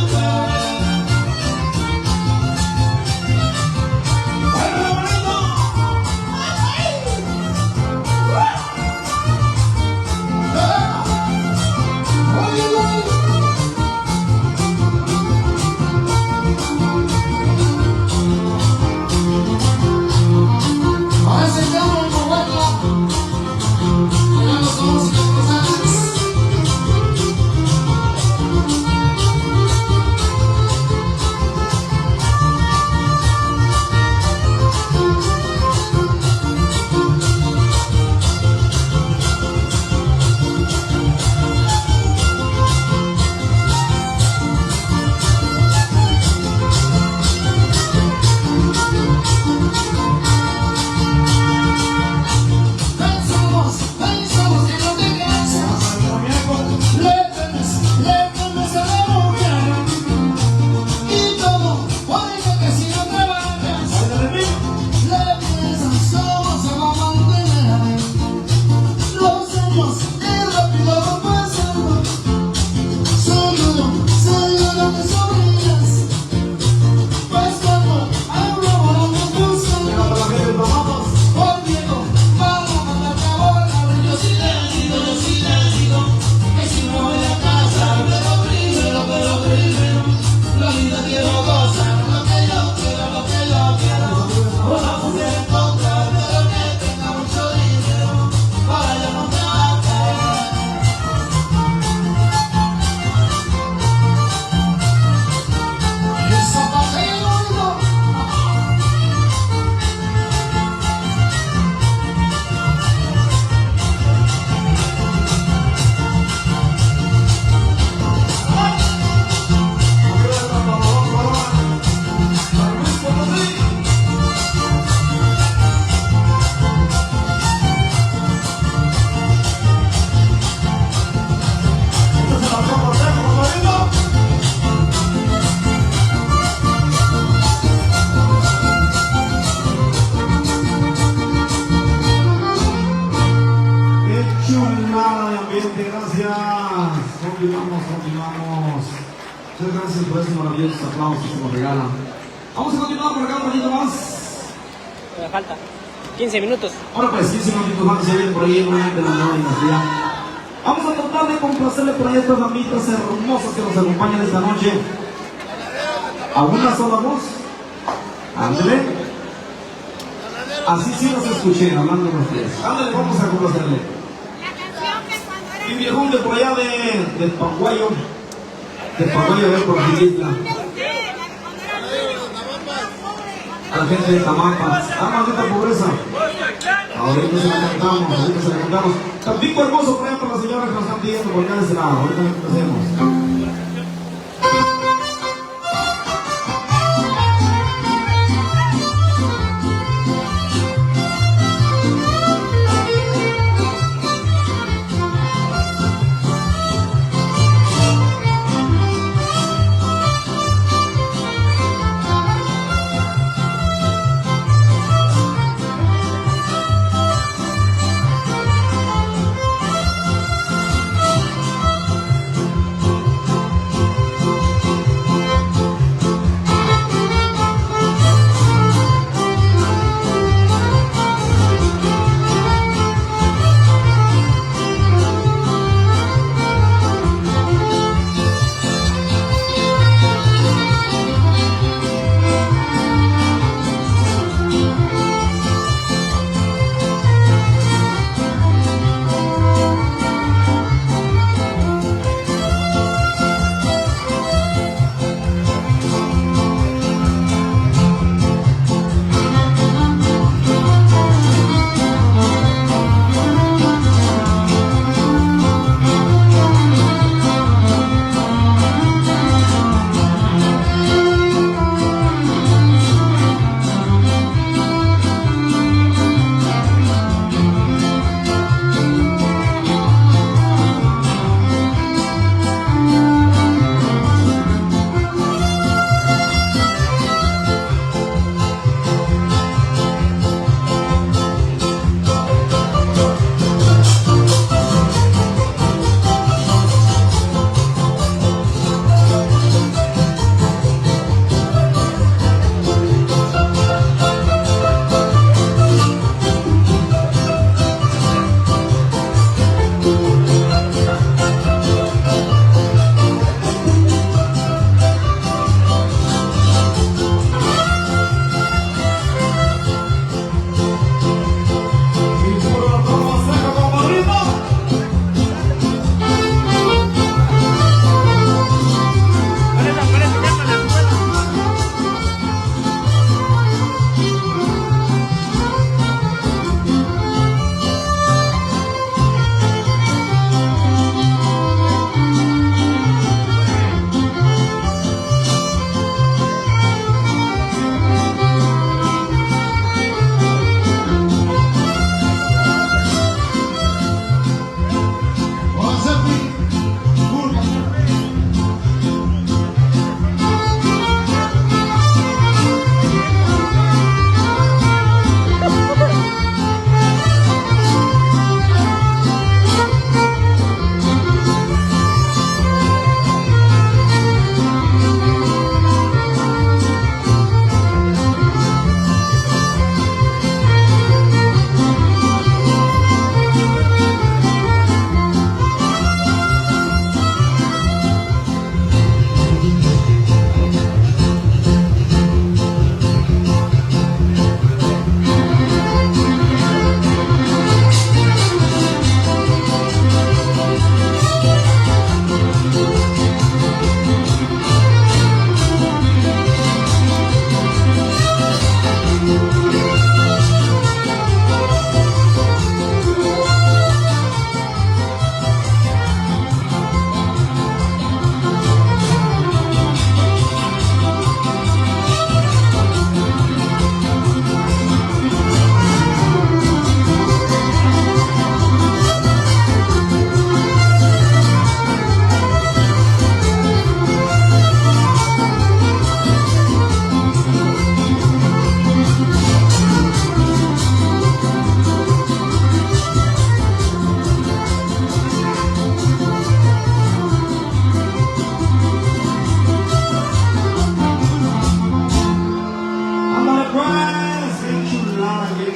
Pensamos que no te cansas, le temes a la mujer, y todo puede que si no trabajas, le piensas cómo se va a mantener. Los años y rápido van pasando, seguro que sobrillas, pues cuando hablamos nos buscando, por Diego, vamos a matar la bola. Yo sí le digo, que si me voy a casar, pero primero, la vida quiero gozar, lo que yo quiero, una mujer encontrar, pero que tenga mucho dinero, para yo no trabajar. Eso pa' que yo digo. Qué chulada de ambiente, gracias. Continuamos. Muchas gracias por esos maravillosos aplausos que nos regalan. Vamos a continuar por acá un poquito más. Me falta 15 minutos. Ahora pues, 15 minutitos más, se viene por ahí nuevamente la nueva dinastía. Vamos a tratar de complacerle por ahí a estas damitas hermosas que nos acompañan esta noche. ¿A una sola voz? Ándale. Así sí los escuché, hablando con ustedes. Ándale, vamos a complacerle. Y viejón de por allá de Paguayo. De Paguayo, a ver, por Gilitla. A la gente de Tamaulipas. Ah, maldita pobreza. Ahorita se la cantamos. Tampico hermoso, por allá por la señora que nos están pidiendo por acá de ese lado. Ahorita lo hacemos.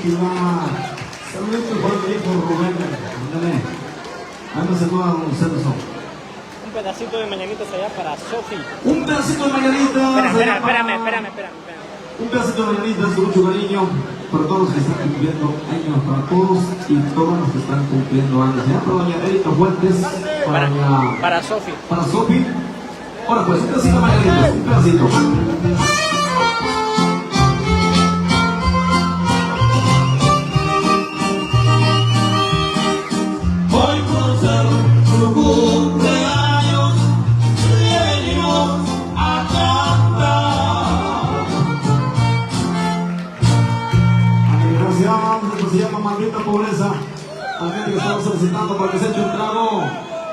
Chihuahua. Saluditos por ahí por Rubén. Ándale. Ahí me saluda a don Celso. Un pedacito de mañanitas allá para Sofi. Un pedacito de mañanitas. Espérame. Un pedacito de mañanitas con mucho cariño para todos los que están cumpliendo años, para todos y todas los que están cumpliendo años. Ya para doña Erika Fuentes, Para Sofi. para Sofi. Ahora pues, un pedacito de mañanitas, un pedacito. Hoy por ser su cumpleaños venimos a cantar. Gracias, esto se llama Maldita Pobreza. A la gente que estamos solicitando para que se eche un trago.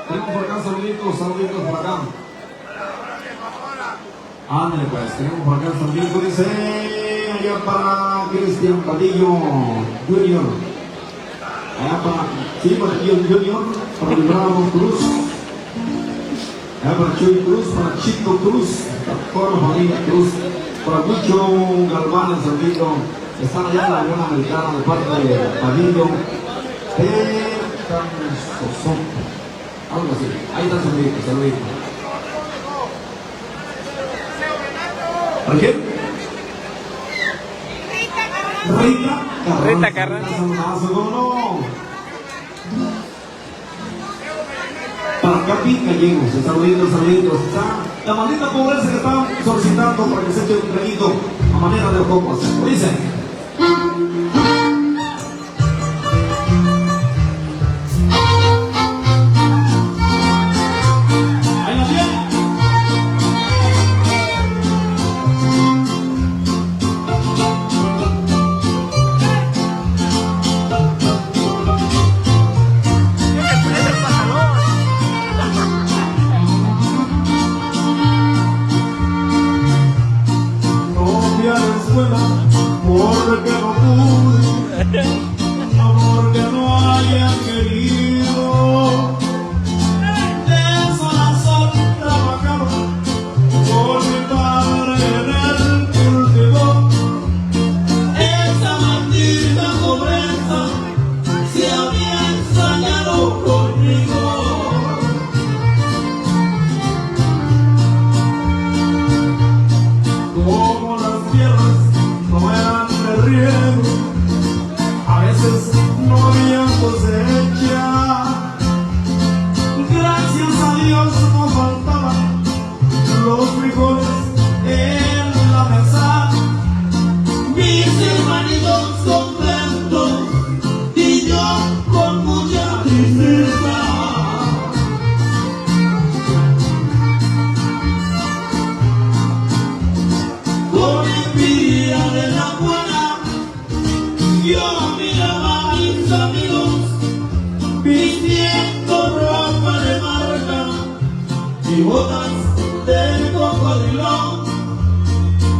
Tenemos por acá saluditos por acá. Ándale pues, tenemos por acá saluditos, dice allá para Cristian Padillo Junior. Allá para, sí, para Junior, para Bravo Cruz. Allá para Chuy Cruz, para Chito Cruz, para la familia Cruz, para Mucho Galván en Salvito. Están allá en la Unión Americana de parte de Padillo. Algo así. Ahí está saludito. ¿Para quién? Rita Carranza. No. Para Capi Gallegos, saluditos. Está la maldita pobreza que están solicitando para que se eche un traguito a manera de copas. Dice. Porque no pude, no porque no haya querido. De sol a sol trabajaba por mi padre en el cultivo. Esa maldita pobreza se había ensañado conmigo. Como las tierras no eran de riego, a veces no había cosecha. Gracias a Dios no faltaban los frijoles en la mesa. Mis hermanitos contentos y yo con mucha tristeza. Con envidia de la buena, yo miraba a mis amigos vistiendo ropa de marca y botas de cocodrilo.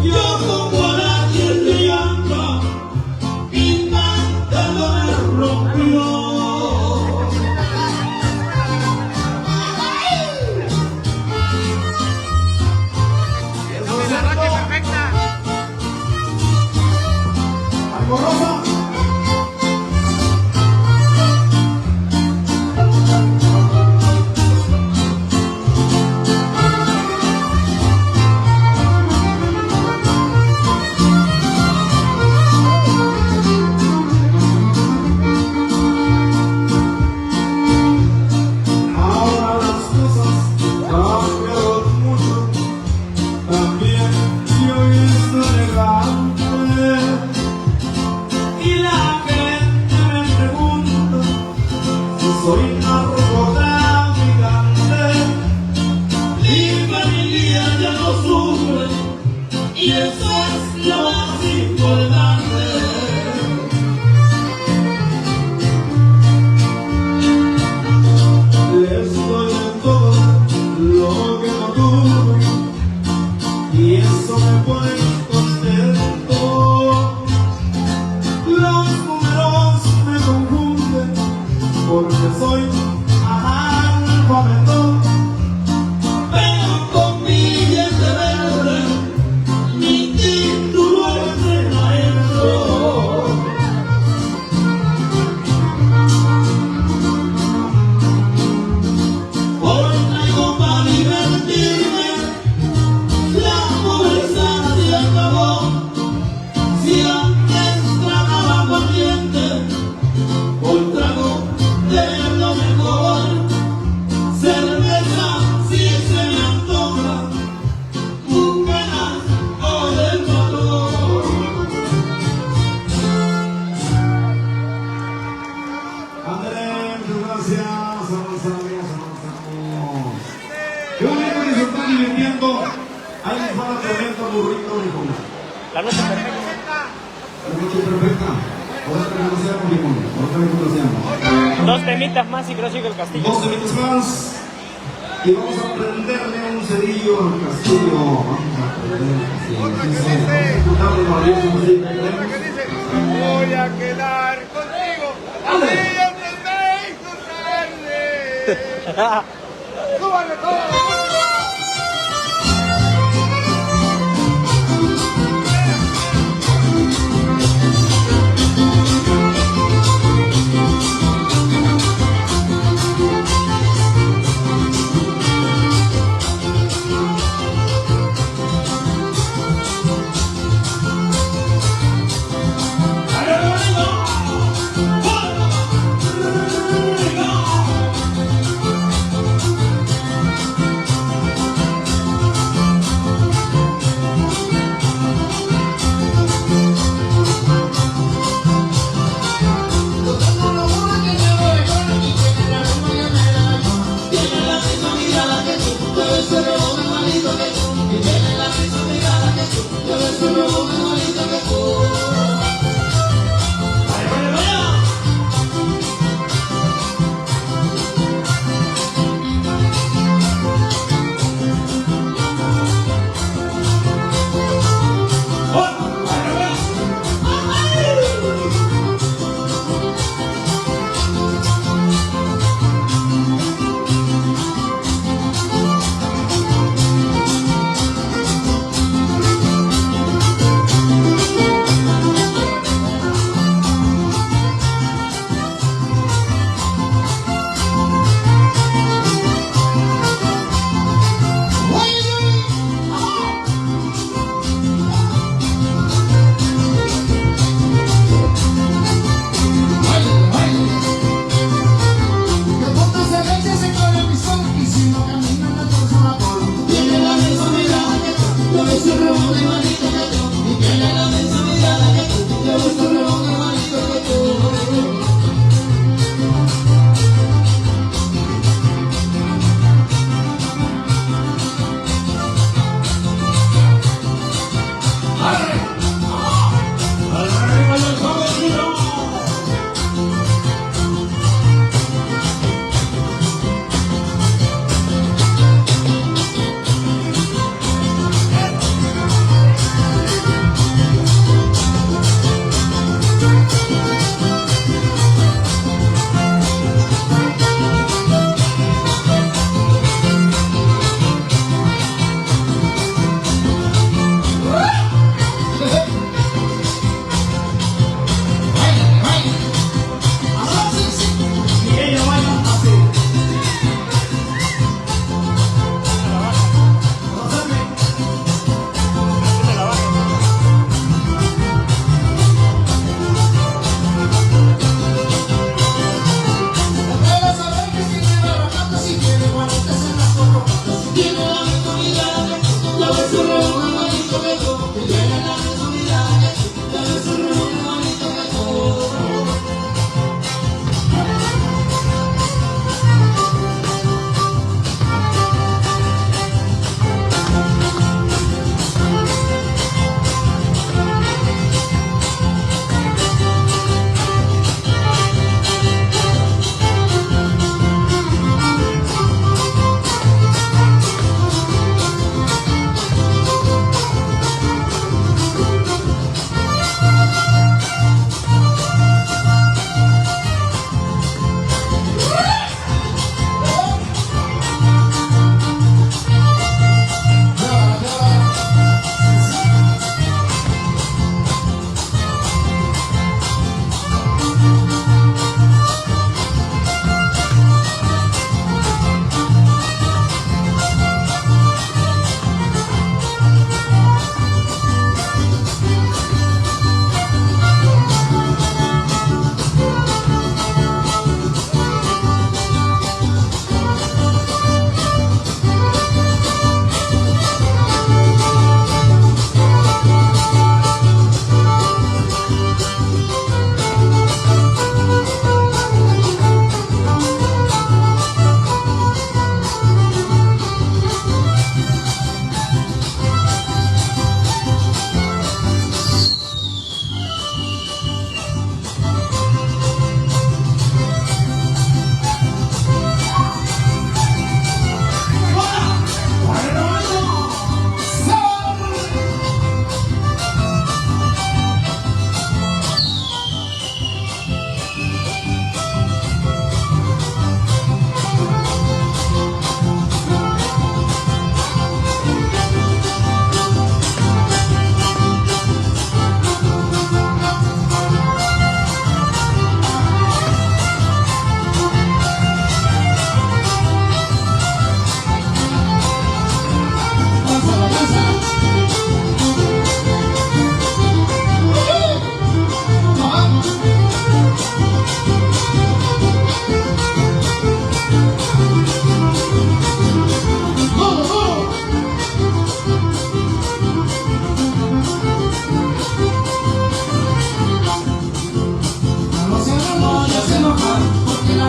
Yo con guaraches de llanta pintando me rompió. La noche perfecta. Alborosa. Ahora las cosas cambiaron mucho. También yo estoy elegante y la gente me pregunta si soy narcotraficante. Mi familia ya no sufre y eso es lo más importante. Les doy de todo lo que no tuve y eso me pone contento. Los números me confunden porque soy burrito limón. La noche perfecta. La noche perfecta. Ahora que conocemos limón. Ahora que conocemos. 2 temitas más y creo que sigue el castillo. 2 minutos más. Y vamos a prenderle un cedillo al castillo. Vamos a prender el castillo. Vamos a escucharle maravilloso música. Voy a quedar contigo. ¡Ande! Siempre me hizo tarde. ¡Súbale todo!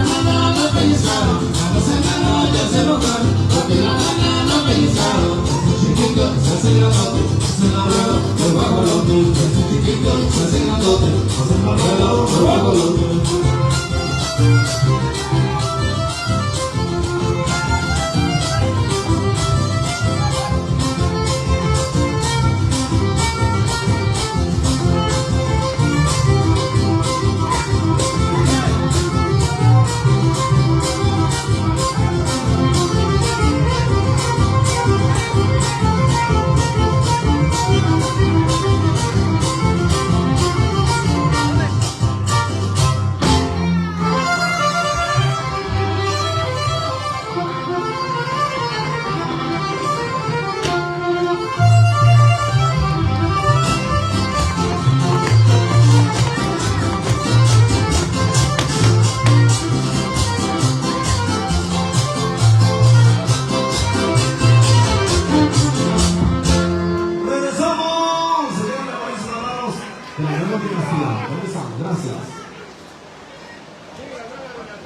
nana no pensaron, la cosa nana ya se local, porque la nana no pensaron, chiquito se hace grandote, se enamoró, por bajo los dulces, chiquito se hace grandote, se enamoró, por bajo los dulces.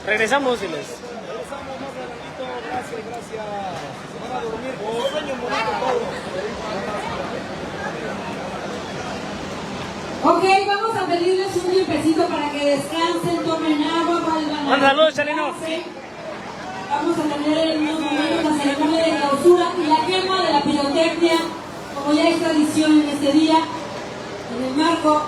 Regresamos y les... Ok, vamos a pedirles un tiempecito para que descansen, tomen agua, vuelvan a... Manda saludos, Chalino. Vamos a tener en unos momentos la ceremonia de clausura y la quema de la pirotecnia, como ya es tradición en este día, en el marco